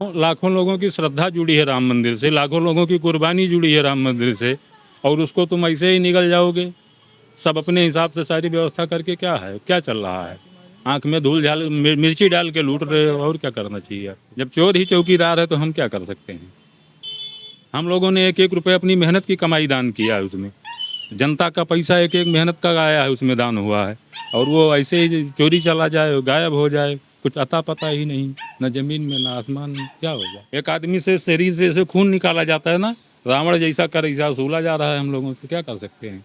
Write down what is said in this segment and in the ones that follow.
लाखों लोगों की श्रद्धा जुड़ी है राम मंदिर से, लाखों लोगों की कुर्बानी जुड़ी है राम मंदिर से, और उसको तुम ऐसे ही निगल जाओगे। सब अपने हिसाब से सारी व्यवस्था करके क्या है, क्या चल रहा है? आंख में धूल झाल मिर्ची डाल के लूट रहे हो, और क्या करना चाहिए? जब चोर ही चौकीदार है तो हम क्या कर सकते हैं? हम लोगों ने एक एक रुपये अपनी मेहनत की कमाई दान किया है उसमें। जनता का पैसा एक एक मेहनत का आया है, उसमें दान हुआ है, और वो ऐसे ही चोरी चला जाए, गायब हो जाए, कुछ अता पता ही नहीं, न जमीन में न आसमान में, क्या हो जाए? एक आदमी से शरीर से ऐसे खून निकाला जाता है ना, रावण जैसा कर ऐसा सूला जा रहा है हम लोगों से, क्या कर सकते हैं?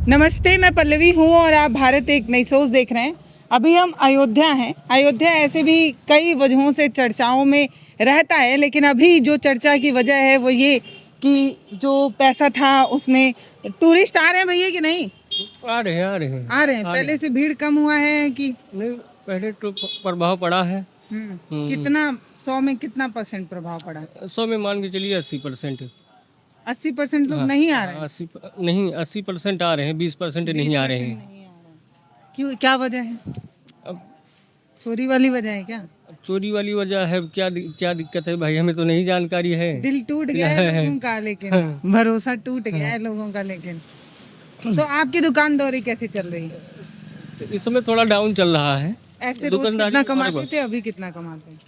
नमस्ते, मैं पल्लवी हूँ और आप भारत एक नई सोच देख रहे हैं। अभी हम अयोध्या हैं। अयोध्या ऐसे भी कई वजहों से चर्चाओं में रहता है, लेकिन अभी जो चर्चा की वजह है वो ये कि जो पैसा था उसमें टूरिस्ट आ रहे हैं भैया कि नहीं? आ रहे हैं आ रहे हैं। पहले से भीड़ कम हुआ है कि नहीं, पहले तो प्रभाव पड़ा है। कितना 100 में कितना % प्रभाव पड़ा? 100 में मान के चलिए 80%। 80% लोग नहीं आ रहे हैं। नहीं, 80% आ रहे हैं, 20% नहीं आ रहे हैं। नहीं आ रहे हैं। क्यों, क्या वजह है? अब चोरी वाली वजह है क्या? चोरी वाली वजह है, क्या दिक्कत है भाई, हमें तो नहीं जानकारी है। दिल टूट गया है लोगों का, लेकिन भरोसा टूट गया है लोगों का। लेकिन तो आपकी दुकानदारी कैसे चल रही है? इस समय थोड़ा डाउन चल रहा है। ऐसे रोज कितना कमाते थे, अभी कितना कमाते हैं?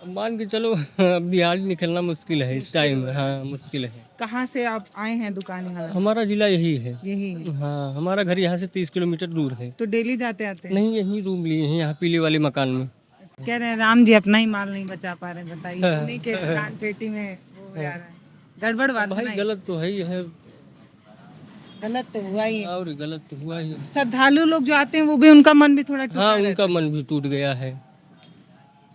मान के चलो अब दिहाड़ी निकलना मुश्किल है इस टाइम। हाँ, मुश्किल है। कहाँ से आप आए हैं दुकान यहाँ? हमारा जिला यही है। यही है। हाँ, हमारा घर यहाँ से 30 किलोमीटर दूर है। तो डेली जाते आते हैं? नहीं, यही रूम लिए हैं यहाँ पीले वाले मकान में। कह रहे हैं राम जी अपना ही माल नहीं बचा पा रहे, बताइए। उन्हीं के दुकान पेटी में वो हो जा रहा है, गड़बड़ बात है भाई ना? गलत तो है ही है, गलत तो हुआ ही है। और गलत तो हुआ ही है। श्रद्धालु लोग जो आते हैं वो भी, उनका मन भी थोड़ा टूटा हाँ, रहता उनका मन भी टूट गया है। है।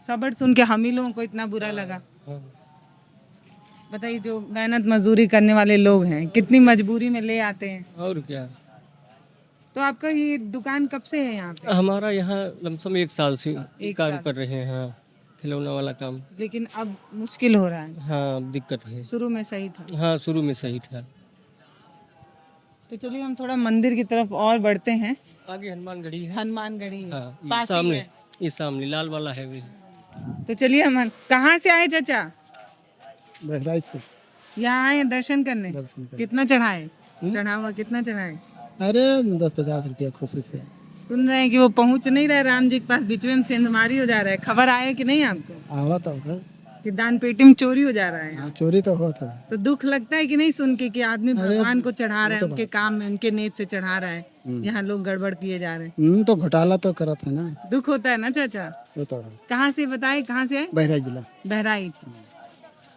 खबर सुन के हम ही लोगों को इतना बुरा लगा। हाँ। बताइए, जो मेहनत मजदूरी करने वाले लोग हैं कितनी मजबूरी में ले आते हैं। और क्या, तो आपका ये दुकान कब से है यहाँ पे? हमारा यहाँ लमसम 1 साल से काम साल। कर रहे हैं। हाँ, खिलौना वाला काम। लेकिन अब मुश्किल हो रहा है। हाँ, अब दिक्कत है। शुरू में सही था। हाँ, शुरू में सही था। तो चलिए हम थोड़ा मंदिर की तरफ और बढ़ते हैं। आगे हनुमानगढ़ी है। हनुमानगढ़ी है। हाँ, ये पास ही सामने, है। ये सामने लाल वाला है भी। तो चलिए हम कहाँ से आए चाचा? बहराइच से यहाँ आए दर्शन करने। दर्शन करने। कितना चढ़ाए? चढ़ावा कितना चढ़ाए? अरे 10-50 रुपया खुशी से। सुन रहे हैं कि वो पहुँच नहीं रहे राम जी के पास, बीच में सेंधमारी हो जा रहा है। खबर आए कि नहीं आपको आवा तो है। कि दान पेटी में चोरी हो जा रहा है? हाँ, चोरी तो हुआ था। तो दुख लगता है कि नहीं सुन के कि आदमी भगवान को चढ़ा रहा है, उनके काम में उनके नेत से चढ़ा रहा है, यहाँ लोग गड़बड़ किए जा रहे हैं। तो घोटाला तो करत है ना। दुख होता है ना चाचा? वो तो है। कहाँ से बताए, कहाँ से आए? बहराइच जिला। बहराइच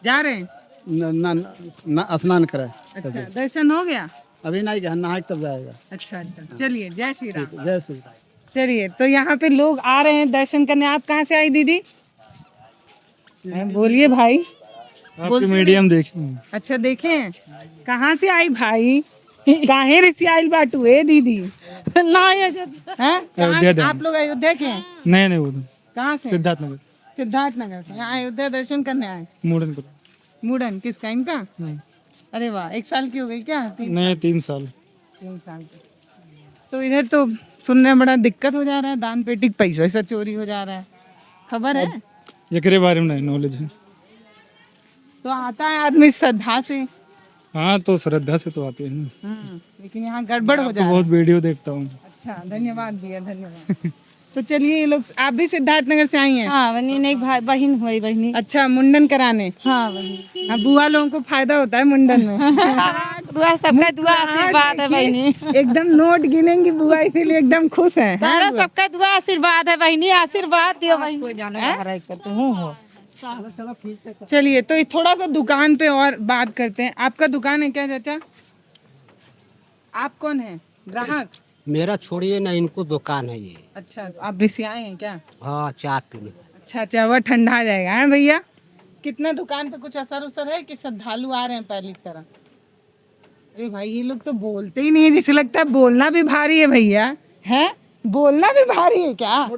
जा रहे हैं? ना स्नान करे। अच्छा, दर्शन हो गया? अभी नहीं गया, नहा के तब जाएगा। अच्छा अच्छा, चलिए जय श्री राम। जय श्री राम। चलिए, तो यहाँ पे लोग आ रहे हैं दर्शन करने। आप कहाँ से आई दीदी? बोलिए भाई। आपके मीडियम देखी। अच्छा, देखे हैं। कहाँ से आई भाई? काहे रिसी आइल बाटू है दीदी? ना आप लोग अयोध्या के हैं? नहीं वो कहाँ से? सिद्धार्थ नगर सिद्धार्थनगर से। यहाँ अयोध्या दर्शन करने आए? मुड़न को। मुड़न किसका, इनका? अरे वाह, 1 साल की हो गई क्या? नहीं 3 साल। 3 साल की। तो इधर तो सुनने में बड़ा दिक्कत हो जा रहा है, दान पेटी का पैसा ऐसा चोरी हो जा रहा है। खबर है? एकरे बारे में नहीं नॉलेज है। तो आता है आदमी श्रद्धा से। हाँ, तो श्रद्धा से तो आते हैं ना। लेकिन यहाँ गड़बड़ हो जा रहा है। बहुत वीडियो देखता हूँ। अच्छा, धन्यवाद भैया, धन्यवाद। तो चलिए, ये लोग, आप भी सिद्धार्थनगर से आई हैं? हाँ, बहनी एक भाई बहन हुई बहनी। अच्छा, मुंडन कराने? हाँ बहनी। हाँ, बुआ लोगों को फायदा होता है मुंडन में। दुआ सबका दुआ आशीर्वाद है बहनी। एकदम नोट गिनेंगी बुआ, इसीलिए एकदम खुश है। तारा सबका दुआ आशीर्वाद है बहनी, आशीर्वाद दियो बहनी। चलिए, तो ये थोड़ा सा दुकान पे और बात करते हैं। आपका दुकान है क्या चाचा? आप कौन है? ग्राहक? मेरा छोड़िए ना, इनको दुकान है ये। अच्छा, तो आप भी आए हैं क्या? हाँ, चाय पीने। अच्छा अच्छा, वह ठंडा जाएगा है भैया। कितना दुकान पे कुछ असर उसर है कि श्रद्धालु आ रहे हैं पहले की तरह? अरे भाई, ये लोग तो बोलते ही नहीं है, जिसे लगता है बोलना भी भारी है भैया। है, बोलना भी भारी है क्या?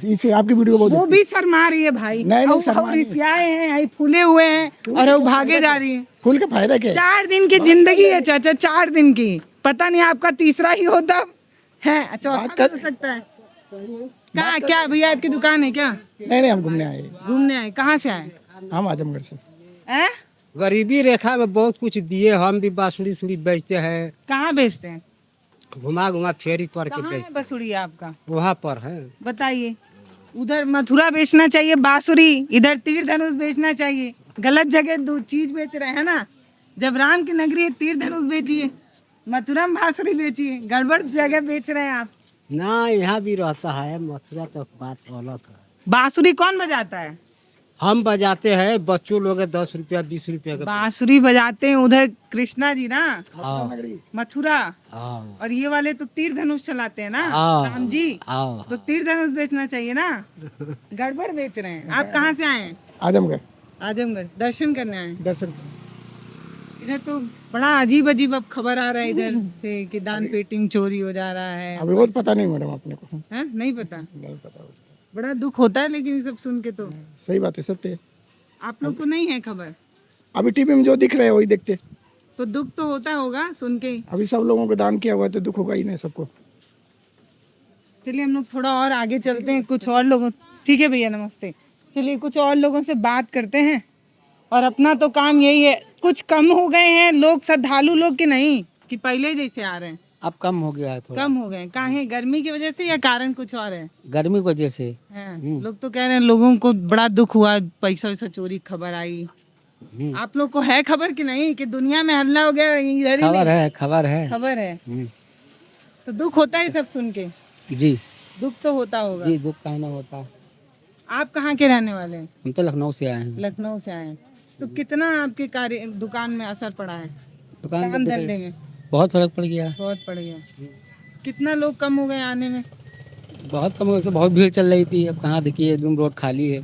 इसे आपकी वीडियो बहुत वो भी शर्मा रही है भाई। रिसियाए हैं, आई फूले हुए हैं और वो भागे जा रही है। फूल का फायदा क्या है? 4 दिन की जिंदगी है चाचा, 4 दिन की। पता नहीं आपका तीसरा ही हो तब है, चौथा भी हो सकता है। कहाँ क्या भैया आपकी दुकान है क्या? नहीं नहीं, हम घूमने आए हैं। घूमने आए, कहाँ से आए? हम आजमगढ़ से। हैं? गरीबी रेखा में बहुत कुछ दिए, हम भी बांसुरी सुरी बेचते हैं, कहाँ बेचते हैं? घुमा घुमा फेरी करके कहाँ है बेचते, बसुड़ी आपका? वहाँ पर है। बताइए। उधर मथुरा बेचना चाहिए बांसुरी, इधर तीर धनुष बेचना चाहिए। गलत जगह दो चीज बेच रहे हैं ना। जब राम की नगरी है तीर धनुष बेचिए, मथुरा में बांसुरी बेचिए, गड़बड़ जगह बेच रहे हैं आप। ना यहाँ भी रहता है, मथुरा तो बात अलग है। बांसुरी कौन बजाता है? हम बजाते हैं, बच्चों लोग 10 रुपया 20 रुपया का। बांसुरी बजाते हैं उधर कृष्णा जी ना, हाँ मथुरा। हाँ और ये वाले तो तीर धनुष चलाते हैं ना, हाँ। राम जी। हाँ। तो तीर धनुष बेचना चाहिए ना, गड़बड़ बेच रहे हैं। आप कहाँ से आए हैं? आजमगढ़ आजमगढ़ दर्शन करने आए हैं। दर्शन। इधर तो बड़ा अजीब अजीब अब खबर आ रहा है इधर से कि दान पेटी में चोरी हो जा रहा है। अभी बहुत पता नहीं मैडम अपने को। हैं? नहीं पता। नहीं पता। बड़ा दुख होता है लेकिन ये सब सुन के तो। सही बात है, सत्य है। आप लोग को नहीं है खबर? अभी टीवी में जो दिख रहा है वही देखते। तो दुख तो होता होगा सुन के। अभी सब लोगों को दान किया हुआ है तो दुख होगा ही नहीं सबको। चलिए हम लोग थोड़ा और आगे चलते हैं, कुछ और लोगों। ठीक है भैया, नमस्ते। चलिए कुछ और लोगों से बात करते हैं। और अपना तो काम यही है। कुछ कम हो गए हैं लोग, श्रद्धालु लोग कि नहीं, कि पहले जैसे आ रहे हैं? अब कम हो गया है थोड़ा। कम हो गए। काहे? गर्मी की वजह से या कारण कुछ और है? गर्मी की वजह से। हैं? लोग तो कह रहे हैं लोगों को बड़ा दुख हुआ, पैसा वैसा चोरी खबर आई। आप लोग को है खबर कि नहीं कि दुनिया में हल्ला हो गया, इधर ही खबर नहीं? है, खबर है। खबर है। तो दुख होता है सब सुन के? जी दुख तो होता होगा। जी, दुख कहना होता। आप कहाँ के रहने वाले हैं? हम तो लखनऊ से आए हैं। लखनऊ से आए हैं। तो कितना आपके कार्य दुकान में असर पड़ा है? दुकान काम पे धंधे में बहुत फर्क पड़ गया। बहुत पड़ गया। कितना लोग कम हो गए आने में? बहुत कम हो गया, बहुत भीड़ चल रही थी। अब कहाँ देखिए, एकदम रोड खाली है।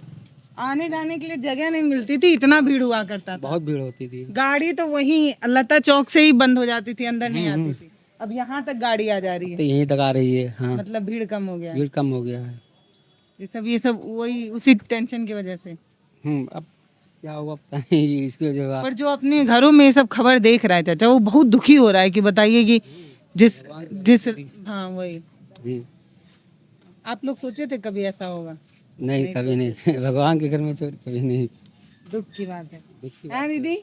आने जाने के लिए जगह नहीं मिलती थी, इतना भीड़ हुआ करता था। बहुत भीड़ होती थी। गाड़ी तो वहीं लता चौक से ही बंद हो जाती थी, अंदर नहीं आती थी। अब यहाँ तक गाड़ी आ जा रही तो है, यहीं तक आ रही है। हाँ, मतलब भीड़ कम हो गया है। भीड़ कम हो गया है। ये सब वही उसी टेंशन की वजह से। अब क्या हुआ पता नहीं, इसकी वजह से। पर जो अपने घरों में ये सब खबर देख रहा है चाचा, वो बहुत दुखी हो रहा है कि बताइए कि जिस जिस हाँ वही। आप लोग सोचे थे कभी ऐसा होगा? नहीं, कभी नहीं। भगवान के घर में चोरी कभी नहीं। दुख की बात है। दुख की हाँ दीदी,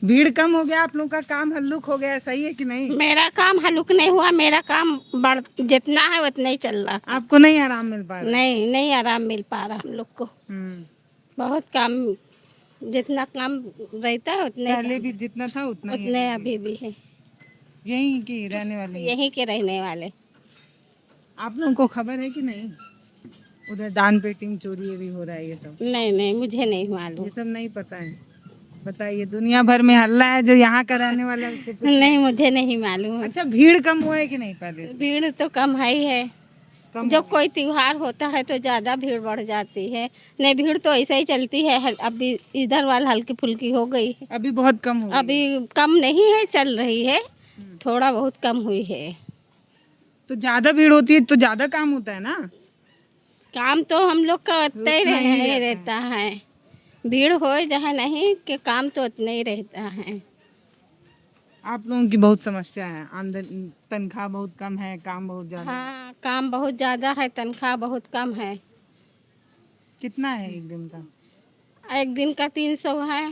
भीड़ कम हो गया, आप लोग का काम हल्लुक हो गया, सही है कि नहीं? मेरा काम हल्लुक नहीं हुआ, मेरा काम बढ़ जितना है उतना ही चल रहा। आपको नहीं आराम मिल पा रहा? नहीं आराम मिल पा रहा हम लोग को। बहुत काम, जितना काम रहता है उतने पहले भी जितना था उतना ही उतने अभी भी है। यहीं की रहने वाले हैं। यहीं के रहने वाले। आप लोगों को खबर है कि नहीं उधर दान पेटी में चोरी भी हो रहा है? ये सब नहीं, मुझे नहीं मालूम। ये सब नहीं पता है? बताइए, दुनिया भर में हल्ला है, जो यहाँ का रहने वाला है उसको पूछिए। नहीं, मुझे नहीं मालूम। अच्छा, भीड़ कम हुआ है कि नहीं पहले से? भीड़ तो कम है ही है। कम जब कोई त्योहार होता है तो ज़्यादा भीड़ बढ़ जाती है। नहीं, भीड़ तो ऐसे ही चलती है। अभी इधर वाल हल्की फुल्की हो गई है। अभी बहुत कम हो गई। अभी कम नहीं है, चल रही है, थोड़ा बहुत कम हुई है। तो ज्यादा भीड़ होती है तो ज्यादा काम होता है ना? काम तो हम लोग का उतना ही रहता है। भीड़ हो चाहे नहीं, कि काम तो उतना ही रहता है। आप लोगों की बहुत समस्या है, आमदनी तनख्वाह बहुत कम है, काम बहुत ज्यादा। हाँ, काम बहुत ज़्यादा है, तनख्वाह बहुत कम है। कितना है एक दिन का? एक दिन का 300 है।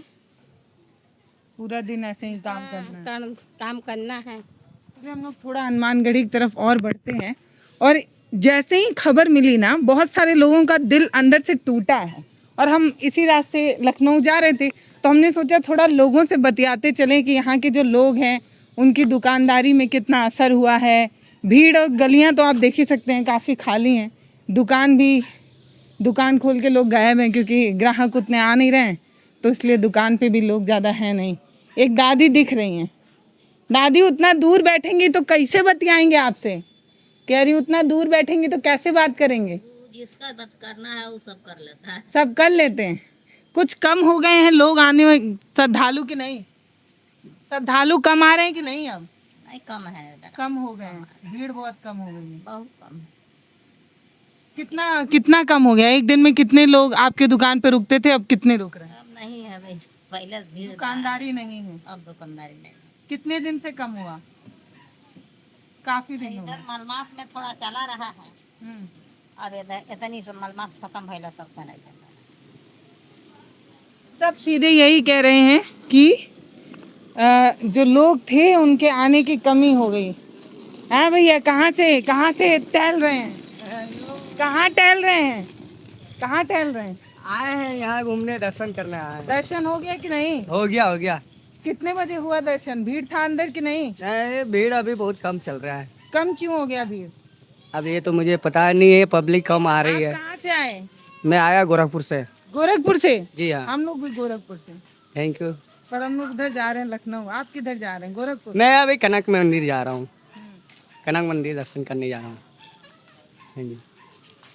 पूरा दिन ऐसे ही काम करना है? काम करना है। चलिए हम लोग थोड़ा हनुमानगढ़ी की तरफ और बढ़ते हैं। और जैसे ही खबर मिली ना, बहुत सारे लोगों का दिल अंदर से टूटा है। और हम इसी रास्ते लखनऊ जा रहे थे तो हमने सोचा थोड़ा लोगों से बतियाते चलें कि यहाँ के जो लोग हैं उनकी दुकानदारी में कितना असर हुआ है। भीड़ और गलियाँ तो आप देख ही सकते हैं, काफ़ी खाली हैं। दुकान खोल के लोग गायब हैं क्योंकि ग्राहक उतने आ नहीं रहे हैं, तो इसलिए दुकान पे भी लोग ज़्यादा हैं नहीं। एक दादी दिख रही हैं। दादी उतना दूर बैठेंगी तो कैसे बतियाएंगे आपसे? कह रही उतना दूर बैठेंगे तो कैसे बात करेंगे? जिसका बात करना है वो सब कर लेता है। सब कर लेते हैं। कुछ कम हो गए हैं लोग आने में, श्रद्धालु कि नहीं? श्रद्धालु कम आ रहे हैं कि नहीं? अब नहीं, कम है, कम हो गए हैं, भीड़ बहुत कम हो गई है। बहुत कम। कितना कम हो गया? एक दिन में कितने लोग आपके दुकान पे रुकते थे, अब कितने रुक रहे हैं? अब नहीं है भाई, पहले भीड़ दुकानदारी नहीं है। अब दुकानदारी नहीं। कितने दिन से कम हुआ? काफी दिन हो गए। इधर मलमास में थोड़ा चला रहा है। अब इतनी से मलमास खत्म भइला तब से नहीं चलता। सब सीधे यही कह रहे हैं कि जो लोग थे उनके आने की कमी हो गई। हाँ भैया, कहाँ से टहल रहे हैं? कहाँ टहल रहे हैं? कहाँ टहल रहे हैं? आए हैं यहाँ घूमने, दर्शन करने आए हैं। दर्शन हो गया कि नहीं? हो गया। कितने बजे हुआ दर्शन? भीड़ था अंदर कि नहीं? भीड़ अभी बहुत कम चल रहा है। कम क्यों हो गया भीड़? अब ये तो मुझे पता नहीं है, पब्लिक कम आ रही आप है। कहाँ से आए? मैं आया गोरखपुर से। गोरखपुर से? जी हाँ। हम लोग भी गोरखपुर से, थैंक यू। पर हम लोग उधर जा रहे हैं लखनऊ। आप किधर जा रहे हैं? गोरखपुर? मैं अभी कनक मंदिर जा रहा हूँ। कनक मंदिर दर्शन करने जा रहा हूँ। हाँ जी।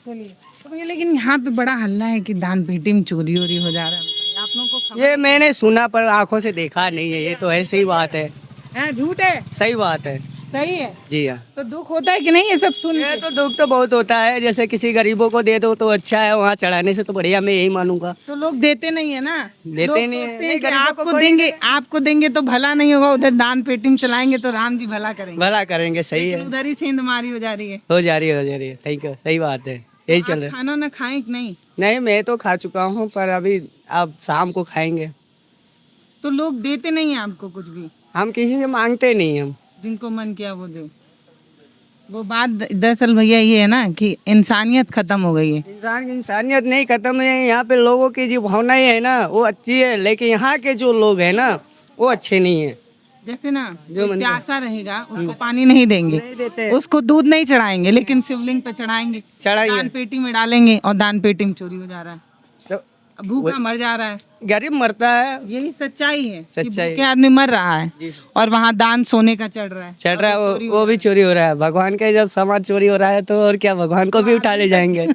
चलिए। तो भैया, लेकिन यहाँ पे बड़ा हल्ला है कि दान पेटी में चोरी वोरी हो जा रहा है। बताइए, आप लोगों को खबर ये मैंने सुना पर आंखों से देखा नहीं है। ये तो ऐसी ही बात है। है? झूठ है? सही बात है। सही है? जी हाँ। तो दुख होता है कि नहीं ये सब सुन ये के? तो दुख तो बहुत होता है। जैसे किसी गरीबों को दे दो तो अच्छा है, वहाँ चढ़ाने से तो बढ़िया, मैं यही मानूंगा। तो लोग देते नहीं है ना। देते लोग नहीं है। सोचते हैं नहीं, कि गरीबों को आपको देंगे तो भला नहीं होगा, उधर दान पेटी में चलाएंगे तो राम जी भला करेंगे। भला करेंगे। सही है। उधर ही सेंधमारी हो जा रही है। हो जा रही है। Thank you. सही बात है। यही चल रहा है। खाना ना खाएं कि नहीं? नहीं, मैं तो खा चुका हूँ, पर अभी अब शाम को खाएंगे। तो लोग देते नहीं है आपको कुछ भी? हम किसी से मांगते नहीं। हम जिनको मन किया वो दे। वो बात दरअसल भैया ये है ना कि इंसानियत खत्म हो गई है। इंसानियत नहीं खत्म है। यहाँ पे लोगों की जो भावनाएं है ना वो अच्छी है, लेकिन यहाँ के जो लोग हैं ना वो अच्छे नहीं है। जैसे ना जो प्यासा रहेगा उसको पानी नहीं देंगे, नहीं देते। उसको दूध नहीं चढ़ाएंगे, लेकिन शिवलिंग पे चढ़ाएंगे, दान पेटी में डालेंगे और दान पेटी में चोरी हो जा रहा है। तो अब भूखा मर जा रहा है। गरीब मरता है। यही सच्चाई है कि सच्चाई। भूखे आदमी मर रहा है और वहाँ दान सोने का चढ़ रहा है। चढ़ रहा है वो भी चोरी हो रहा है। भगवान का जब सामान चोरी हो रहा है तो और क्या, भगवान को भी उठा ले जाएंगे।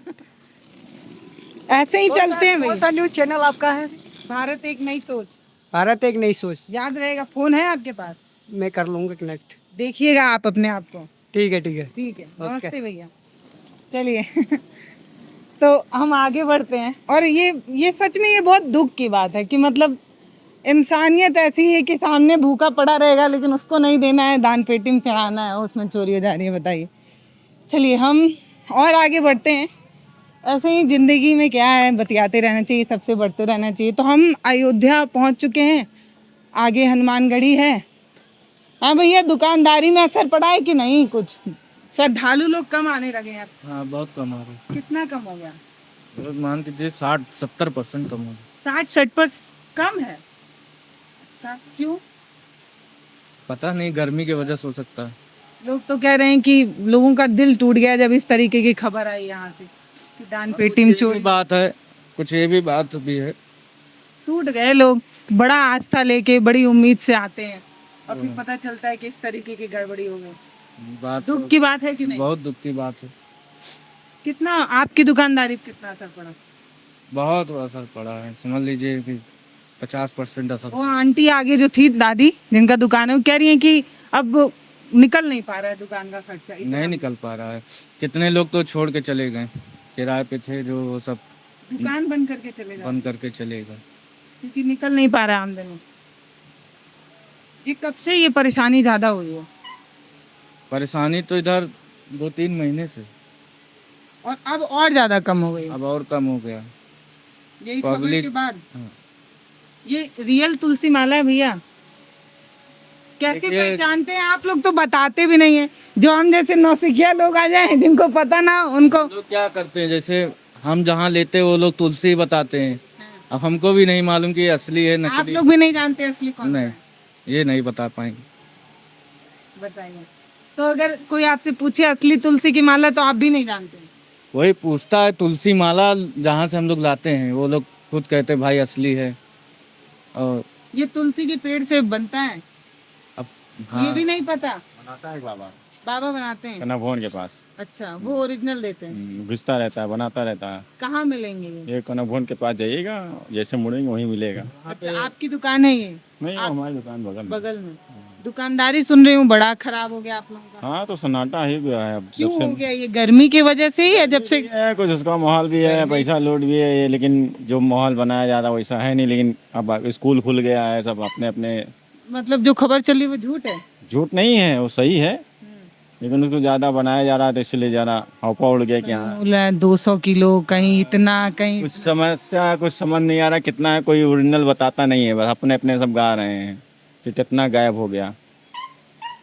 ऐसे ही चलते हैं कौन भाई। सा न्यूज चैनल आपका है? भारत एक नई सोच। भारत एक नई सोच। याद रहेगा। फोन है आपके पास? मैं कर लूंगा कनेक्ट। देखिएगा आप अपने आप को। ठीक है। ठीक है। नमस्ते भैया। चलिए। तो हम आगे बढ़ते हैं। और ये सच में ये बहुत दुख की बात है कि मतलब इंसानियत ऐसी है कि सामने भूखा पड़ा रहेगा लेकिन उसको नहीं देना है, दान पेटी में चढ़ाना है, उसमें चोरी हो जा रही है। बताइए। चलिए हम और आगे बढ़ते हैं। ऐसे ही ज़िंदगी में क्या है, बतियाते रहना चाहिए, सबसे बढ़ते रहना चाहिए। तो हम अयोध्या पहुंच चुके हैं। आगे हनुमानगढ़ी है। हाँ भैया, दुकानदारी में असर पड़ा है कि नहीं? कुछ श्रद्धालु लोग कम आने लगे हैं। हाँ, बहुत कम आ रहा कितना कम हो गया? है। मान के 60-70% कम हो गया। 60-70% कम है? अच्छा, क्यों? पता नहीं, गर्मी की वजह से हो सकता है। लोग तो कह रहे हैं कि लोगों का दिल टूट गया जब इस तरीके की खबर आई यहाँ से कि दान पेटी में चोरी। बात है, कुछ ये भी बात भी है। टूट गए लोग। बड़ा आस्था लेके, बड़ी उम्मीद से आते हैं और फिर पता चलता है कि इस तरीके की गड़बड़ी हो गई। बात दुख की बात है कि नहीं? बहुत दुख की बात है। कितना आपकी दुकानदारी पे कितना असर पड़ा? बहुत असर पड़ा है। समझ लीजिए कि 50% असर। वो आंटी आगे जो थी, दादी जिनका दुकान है, वो कह रही है कि अब निकल नहीं पा रहा है दुकान का खर्चा। नहीं निकल पा रहा है। कितने लोग तो छोड़ के चले गए, किराए पे थे जो, वो सब दुकान बंद करके चले जाते बंद करके चले गए क्योंकि निकल नहीं पा रहा है आमदनी। ये कब से ये परेशानी ज्यादा हुई है? परेशानी तो इधर 2-3 महीने से, और अब और ज्यादा कम हो गई है। अब और कम हो गया। यही खबर पब्लिक- के बाद। हाँ। ये रियल तुलसी माला है भैया। कैसे देखिए- पहचानते हैं आप लोग? तो बताते भी नहीं है। जो हम जैसे नौसिखिया लोग आ जाए जिनको पता ना, उनको लोग क्या करते हैं, जैसे हम जहाँ लेते हैं वो लोग तुलसी बताते हैं। अब हमको भी नहीं मालूम कि ये असली है आप नकली। लोग भी नहीं जानते असली कौन नहीं, ये नहीं बता पाएंगे। बताइए। तो अगर कोई आपसे पूछे असली तुलसी की माला तो आप भी नहीं जानते? वही पूछता है तुलसी माला जहाँ से हम लोग लाते हैं, वो लोग खुद कहते हैं भाई असली है। और ये तुलसी के पेड़ से बनता है? अब ये भी नहीं पता? बनाता है बाबा, बाबा बनाते हैं? कनाभवन के पास अच्छा, वो ओरिजिनल देते हैं। घुसता रहता है, बनाता रहता है। कहाँ मिलेंगे ये? कनाभवन के पास जाइएगा, जैसे मुड़ेंगे वहीं मिलेगा। अच्छा, आपकी दुकान है ये? नहीं, हमारी दुकान बगल में। बगल में। दुकानदारी सुन रही हूँ बड़ा खराब हो गया आप लोगों का। हाँ, तो सन्नाटा ही गया है अब। क्यों हो गया? ये गर्मी की वजह से ही या जब से? है कुछ उसका माहौल भी है, पैसा लोड भी है ये, लेकिन जो माहौल बनाया ज़्यादा वैसा है नहीं। लेकिन अब स्कूल खुल गया है, सब अपने अपने। मतलब जो खबर चली वो झूठ है? झूठ नहीं है, वो सही है। लेकिन उसको ज़्यादा बनाया जा रहा था, इसलिए ज़्यादा हौपा उड़ गया कि हाँ। बोला 200 किलो, कहीं इतना, कहीं कुछ समस्या कुछ समझ नहीं आ रहा कितना है, कोई ओरिजिनल बताता नहीं है, बस अपने अपने सब गा रहे हैं, फिर कितना गायब हो गया।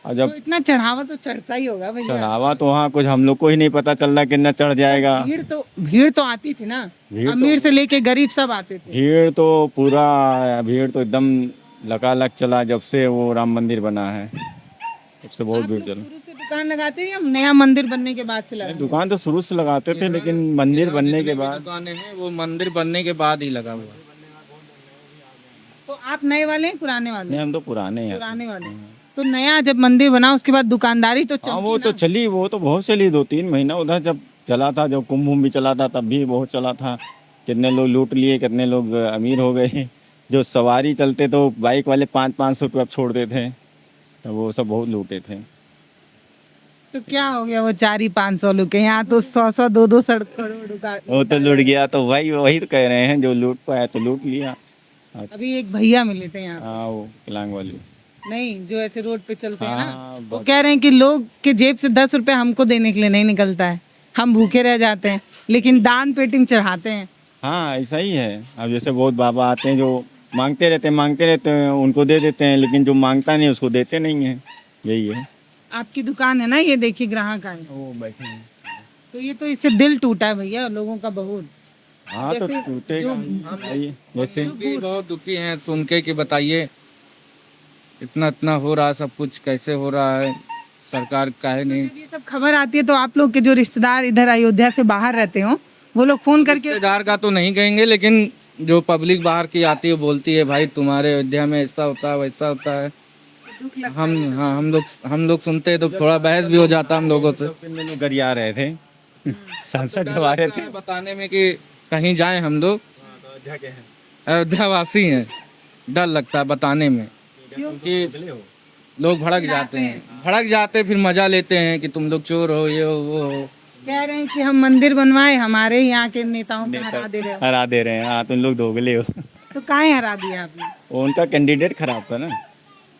और तो जब इतना चढ़ावा तो चढ़ता ही होगा भैया। चढ़ावा तो वहाँ कुछ हम लोग को ही नहीं पता चल रहा कितना चढ़ जाएगा। भीड़ तो आती थी ना, भीड़ तो- अमीर से लेके गरीब सब आते थे। भीड़ तो पूरा, भीड़ तो एकदम लकालक चला जब से वो राम मंदिर बना है, तब से बहुत भीड़ चला। शुरू से दुकान लगाते हैं या नया मंदिर बनने के बाद से लगाते हैं? दुकान तो शुरू से लगाते थे, लेकिन मंदिर बनने के बाद दुकानें हैं वो मंदिर बनने के बाद ही लगा हुआ। तो आप नए वाले हैं पुराने वाले? नहीं, हम तो पुराने हैं। पुराने वाले। तो नया जब मंदिर बना उसके बाद दुकानदारी तो हाँ, चलती वो तो ना? चली, वो तो बहुत चली, 2-3 महीना उधर जब चला था, जब कुंभ भी चला था तब भी बहुत चला था। कितने लोग लूट लिए, कितने लोग अमीर हो गए। जो सवारी चलते तो बाइक वाले 500-500 रुपये छोड़ते थे, तो वो सब बहुत लूटे थे। तो क्या हो गया वो 400-500 लोग के यहाँ तो 100-100 2-2 करोड़ वो तो लूट गया, तो भाई वही तो कह रहे हैं, जो लूट पाया तो लूट लिया। अभी एक भैया मिले थे यहाँ, हाँ, वो किलांग वाली। नहीं जो ऐसे रोड पे चलते हैं ना, हाँ, वो कह रहे हैं कि लोग के जेब से 10 रुपए हमको देने के लिए नहीं निकलता है, हम भूखे रह जाते हैं, लेकिन दान पेटी में चढ़ाते हैं। हाँ, ऐसा ही है। अब जैसे बहुत बाबा आते हैं जो मांगते रहते हैं, उनको दे देते हैं, लेकिन जो मांगता नहीं उसको देते नहीं हैं, यही है। आपकी दुकान है ना, ये देखिए ग्राहक आए, वो बैठे हैं। तो ये तो इससे दिल टूटा है भैया लोगों का बहुत। हाँ, तो जैसे टूटेगा ही। जैसे भी बहुत दुखी हैं सुन के कि बताइए इतना इतना हो रहा सब कुछ कैसे हो रहा है, सरकार काहे नहीं। ये सब खबर आती है तो आप लोग के जो रिश्तेदार इधर अयोध्या से बाहर रहते हो वो लोग फोन करके रिश्तेदार का तो नहीं कहेंगे, लेकिन जो पब्लिक बाहर की आती है बोलती है भाई तुम्हारे अयोध्या में ऐसा होता है वैसा होता है। हम लोग सुनते हैं तो थोड़ा बहस भी हो जाता हम लोगों से। लोग गरिया रहे थे सांसद जब आ रहे थे बताने में कि कहीं जाएं हम लोग अयोध्या वासी हैं, डर लगता है बताने में, क्योंकि लोग भड़क जाते फिर मजा लेते हैं कि तुम लोग चोर हो, ये हो वो हो। कह रहे हैं कि हम मंदिर बनवाए, हमारे यहाँ के नेताओं को हरा दे रहे हो। हरा दे रहे हैं। हाँ, तुम लोग दोगले हो। तो काहे हरा दिया आपने? उनका कैंडिडेट खराब था ना,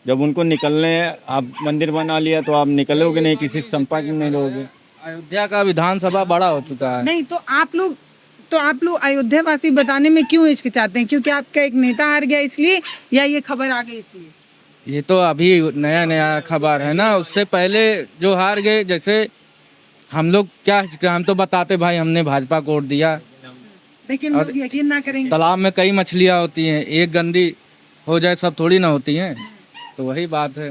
जब उनको निकलने, आप मंदिर बना लिया तो आप निकलोगे नहीं, किसी से संपर्क में नहीं रहोगे। अयोध्या का विधानसभा बड़ा हो चुका है। नहीं तो आप लोग अयोध्या वासी बताने में क्यों हिचकिचाते हैं? क्योंकि आपका एक नेता हार गया इसलिए, या ये खबर आ गई इसलिए? ये तो अभी नया खबर है ना, उससे पहले जो हार गए, जैसे हम लोग क्या, हम तो बताते भाई हमने भाजपा को वोट दिया, लेकिन लोग यकीन ना करेंगे। तालाब में कई मछलियाँ होती हैं, एक गंदी हो जाए सब थोड़ी ना होती हैं, तो वही बात है,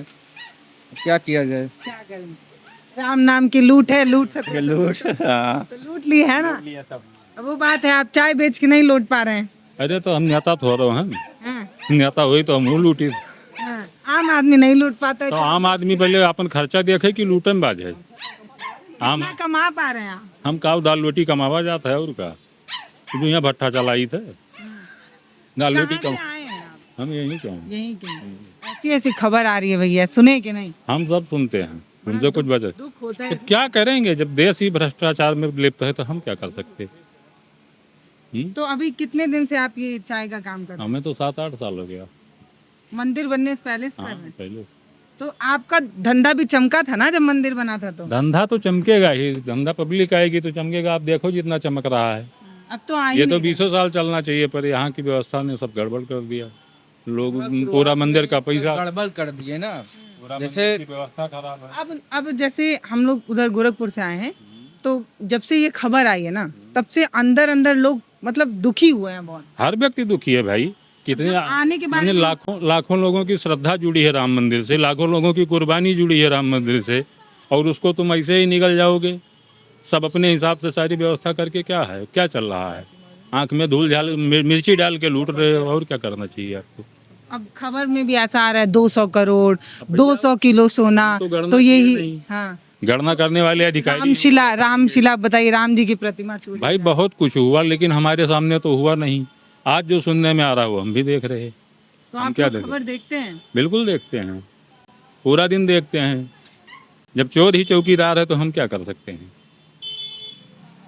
क्या किया जाए। क्या करें, राम नाम की लूट है, लूट सकते लूट, हाँ, तो लूट ली है ना। अब वो बात है, आप चाय बेच के नहीं लूट पा रहे हैं। अरे तो हम नेता थोड़े हैं, हाँ, नेता हुई तो हम लूटी। हाँ, आम आदमी नहीं लूट पाता है। तो आम आदमी पहले अपन खर्चा देखे कि लूटन बाज है। आम कितना कमा पा रहे हैं आप? हम काव दाल रोटी कमावा जाता है और का तो यहाँ भट्ठा चलाई थे, दाल रोटी कहाँ कम। से आए हैं आप? हम यही क्यों, यहीं के हैं। ऐसी ऐसी खबर आ रही है भैया, सुने कि नहीं? हम सब सुनते हैं, उनसे कुछ वजह। दुख होता तो है। क्या करेंगे जब देश ही भ्रष्टाचार में लिप्त है, तो हम क्या कर सकते। तो अभी कितने दिन से आप ये चाय का काम कर रहे हैं? हमें तो 7-8 साल हो गया। मंदिर बनने से पहले से कर हाँ, रहे हैं? पहले से। तो आपका धंधा भी चमका था ना जब मंदिर बना था? तो धंधा तो चमकेगा ही, धंधा पब्लिक आएगी तो चमकेगा। आप देखो जितना चमक रहा है, अब तो आ ही ये तो नहीं 20 साल चलना चाहिए, पर यहाँ की व्यवस्था ने सब गड़बड़ कर दिया। लोग पूरा मंदिर का पैसा गड़बड़ कर दिए ना, जैसे व्यवस्था खराब है। अब जैसे हम लोग उधर गोरखपुर से आए हैं, तो जब से ये खबर आई है ना, तब से अंदर अंदर लोग मतलब दुखी हुए हैं बहुत। हर व्यक्ति दुखी है भाई। कितने आने के बाद यानी लाखों लोगों की श्रद्धा जुड़ी है राम मंदिर से, लाखों लोगों की कुर्बानी जुड़ी है राम मंदिर से, और उसको तुम ऐसे ही निकल जाओगे सब अपने हिसाब से सारी व्यवस्था करके। क्या है, क्या चल रहा है? आंख में धूल झाल मिर्ची डाल के लूट रहे हो, और क्या करना चाहिए आपको? अब खबर में भी ऐसा आ रहा है 200 करोड़, 200 किलो सोना, तो यही हाँ, गणना करने वाले अधिकारी। रामशिला बताइए, राम जी की प्रतिमा चोरी। भाई बहुत कुछ हुआ, लेकिन हमारे सामने तो हुआ नहीं। आज जो सुनने में आ रहा है वो हम भी देख रहे हैं। तो हम आप क्या लोग देखें? खबर देखते हैं? बिल्कुल देखते हैं, पूरा दिन देखते हैं। जब चोर ही चौकीदार है तो हम क्या कर सकते हैं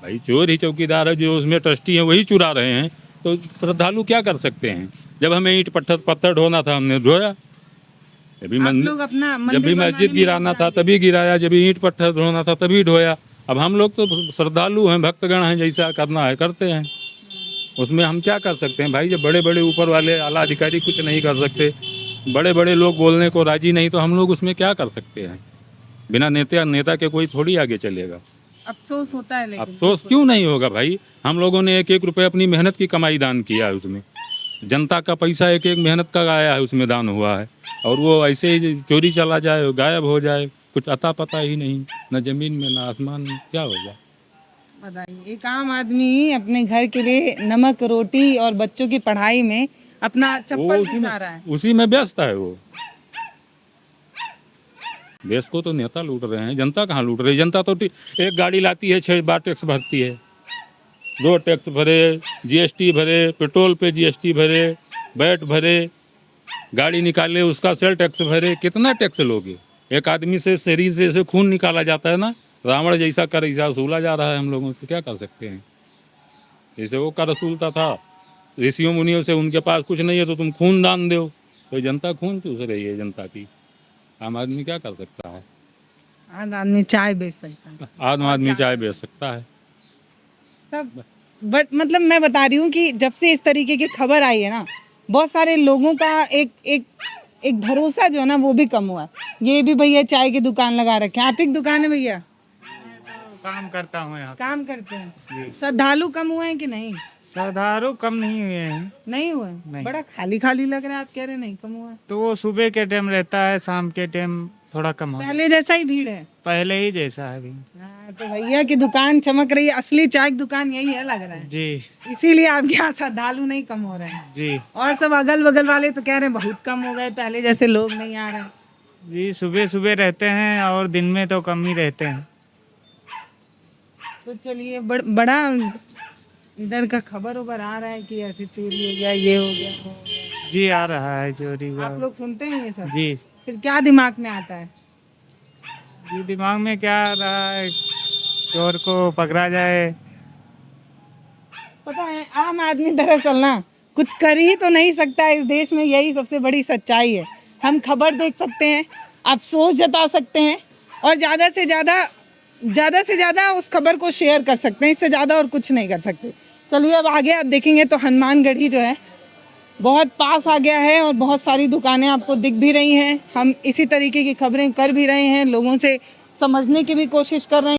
भाई? चोर ही चौकीदार है, जो उसमें ट्रस्टी हैं वही चुरा रहे हैं, तो श्रद्धालु क्या कर सकते हैं? जब हमें ईंट पत्थर ढोना था हमने ढोया, अभी आप लोग अपना जब मंदिर भी बनवाने मस्जिद में गिराना लगे था आगे। तभी गिराया, जब भी ईंट पत्थर ढोना था तभी ढोया। अब हम लोग तो श्रद्धालु हैं, भक्तगण हैं, जैसा करना है करते हैं। उसमें हम क्या कर सकते हैं भाई? जब बड़े बड़े ऊपर वाले आला अधिकारी कुछ नहीं कर सकते, बड़े बड़े लोग बोलने को राजी नहीं, तो हम लोग उसमें क्या कर सकते हैं? बिना नेता के कोई थोड़ी आगे चलेगा। अफसोस होता है लेकिन अफसोस क्यों नहीं होगा भाई? हम लोगों ने एक एक रुपये अपनी मेहनत की कमाई दान किया है उसमें। जनता का पैसा एक एक मेहनत का आया है, उसमें दान हुआ है। और वो ऐसे ही चोरी चला जाए, गायब हो जाए, कुछ अता पता ही नहीं, न जमीन में न आसमान में, क्या होगा? बताइए, एक आम आदमी अपने घर के लिए नमक रोटी और बच्चों की पढ़ाई में अपना चप्पल घिसा रहा है। उसी में व्यस्त है वो। देश को तो नेता लूट रहे हैं, जनता कहाँ लूट रही है? जनता तो एक गाड़ी लाती है 6 बार टैक्स भरती है, 2 टैक्स भरे, जीएसटी भरे, पेट्रोल पे जीएसटी भरे, वैट भरे, गाड़ी निकाले उसका सेल टैक्स भरे। कितना टैक्स लोगे? एक आदमी से शरीर से खून निकाला जाता है ना, रावण जैसा कर ऐसा वसूला जा रहा है हम लोगों से। क्या कर सकते हैं? जैसे वो कर वसूलता था ऋषियों मुनियों से, उनके पास कुछ नहीं है तो तुम खून दान दो, तो जनता खून चूस रही है जनता की। आम आदमी क्या कर सकता है? आम आदमी चाय बेच सकता है, आम आदमी चाय बेच सकता है। सब। बट मतलब मैं बता रही हूँ कि जब से इस तरीके की खबर आई है ना, बहुत सारे लोगों का एक भरोसा जो है ना वो भी कम हुआ है। ये भी भैया चाय की दुकान लगा रखे हैं। आप ही की दुकान है भैया? काम करता हूँ यहाँ। काम करते हैं। श्रद्धालु कम हुए हैं कि नहीं? श्रद्धालु कम नहीं हुए हैं। नहीं हुए? नहीं। बड़ा खाली खाली लग रहा है, आप कह रहे हैं नहीं कम हुआ है। तो वो सुबह के टाइम रहता है, शाम के टाइम थोड़ा कम हो। पहले जैसा ही भीड़ है। पहले ही जैसा है अभी। हाँ, तो भैया की दुकान चमक रही है। असली चाय की दुकान यही है लग रहा है। जी इसीलिए आपके यहाँ श्रद्धालु नहीं कम हो रहे हैं। जी और सब अगल बगल वाले तो कह रहे हैं बहुत कम हो गए, पहले जैसे लोग नहीं आ रहे हैं। जी, सुबह सुबह रहते हैं और दिन में तो कम ही रहते हैं। तो चलिए बड़ा इधर का खबर उबर आ रहा है कि ऐसे चोरी हो गया, ये हो गया, वो हो गया। जी आ रहा है चोरी हुआ। आप लोग सुनते हैं ये सब? जी फिर क्या दिमाग में आता है? जी, दिमाग में क्या आ रहा है? चोर को पकड़ा जाए। पता है आम आदमी दरअसल ना कुछ कर ही तो नहीं सकता इस देश में, यही सबसे बड़ी सच्चाई है। हम खबर देख सकते हैं, अफसोस जता सकते हैं और ज़्यादा से ज़्यादा उस खबर को शेयर कर सकते हैं, इससे ज़्यादा और कुछ नहीं कर सकते। चलिए अब आगे आप देखेंगे तो हनुमानगढ़ी जो है बहुत पास आ गया है और बहुत सारी दुकानें आपको दिख भी रही हैं। हम इसी तरीके की खबरें कर भी रहे हैं, लोगों से समझने की भी कोशिश कर रहे हैं।